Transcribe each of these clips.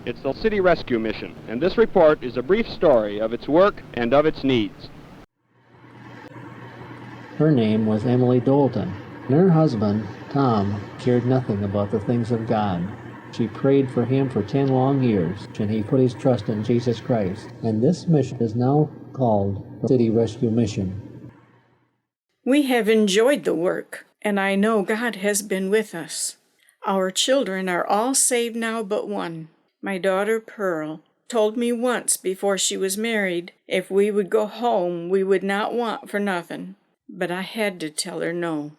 It's the City Rescue Mission, and this report is a brief story of its work and of its needs. Her name was Emily Dalton, and her husband, Tom, cared nothing about the things of God. She prayed for him for 10 long years, and he put his trust in Jesus Christ. And this mission is now called the City Rescue Mission. We have enjoyed the work, and I know God has been with us. Our children are all saved now but one. My daughter Pearl told me once before she was married if we would go home we would not want for nothing. But I had to tell her no.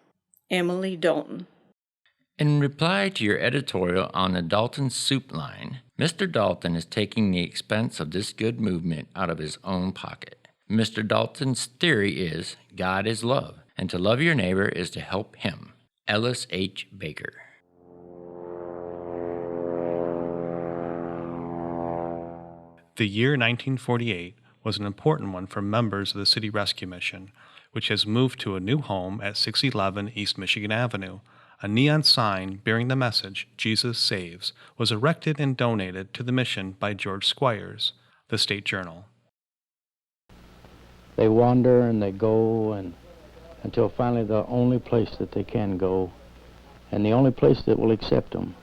Emily Dalton. In reply to your editorial on the Dalton Soup Line, Mr. Dalton is taking the expense of this good movement out of his own pocket. Mr. Dalton's theory is God is love, and to love your neighbor is to help him. Ellis H. Baker. The year 1948 was an important one for members of the City Rescue Mission, which has moved to a new home at 611 East Michigan Avenue. A neon sign bearing the message, Jesus Saves, was erected and donated to the mission by George Squires, the State Journal. They wander and they go until finally the only place that they can go, and the only place that will accept them,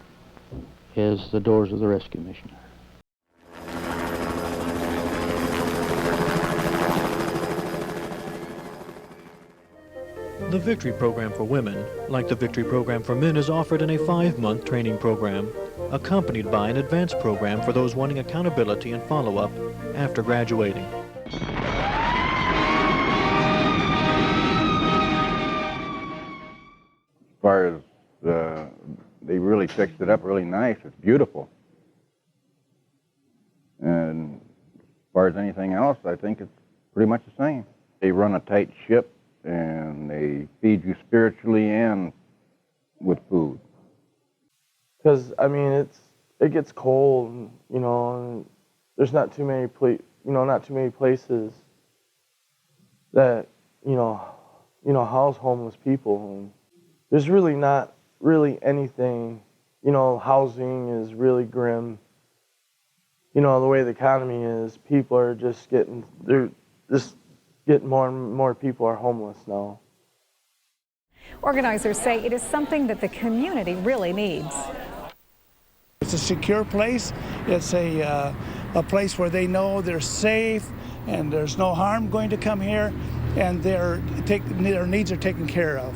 is the doors of the rescue mission. The Victory Program for Women, like the Victory Program for Men, is offered in a 5-month training program, accompanied by an advanced program for those wanting accountability and follow-up after graduating. As far as they really fixed it up really nice, it's beautiful. And as far as anything else, I think it's pretty much the same. They run a tight ship, and they feed you spiritually and with food. Because I mean, it gets cold, and, and there's not too many places that house homeless people. And there's really not anything. Housing is really grim. The way the economy is, people are just getting more and more people are homeless now. Organizers say it is something that the community really needs. It's a secure place. It's a place where they know they're safe and there's no harm going to come here, and their needs are taken care of.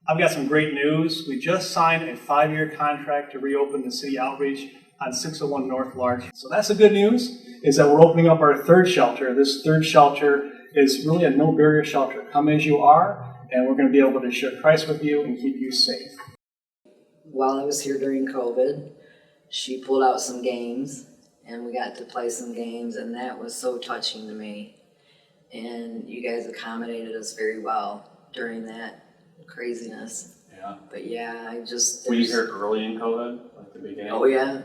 I've got some great news. We just signed a 5-year contract to reopen the city outreach on 601 North Larch. So that's the good news, is that we're opening up our third shelter. This third shelter is really a no-barrier shelter. Come as you are, and we're going to be able to share Christ with you and keep you safe. While I was here during COVID, she pulled out some games, and we got to play some games, and that was so touching to me. And you guys accommodated us very well during that craziness. Yeah. But yeah, Were you here early in COVID, like the beginning? Oh yeah.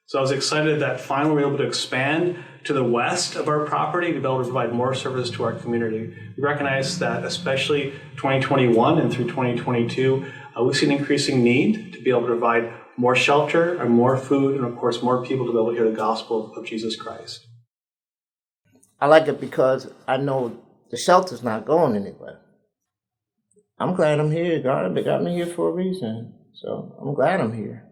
So I was excited that finally we were able to expand to the west of our property to be able to provide more service to our community. We recognize that especially 2021 and through 2022, we see an increasing need to be able to provide more shelter and more food, and of course more people to be able to hear the gospel of Jesus Christ. I like it because I know the shelter's not going anywhere. I'm glad I'm here. God got me here for a reason, so I'm glad I'm here.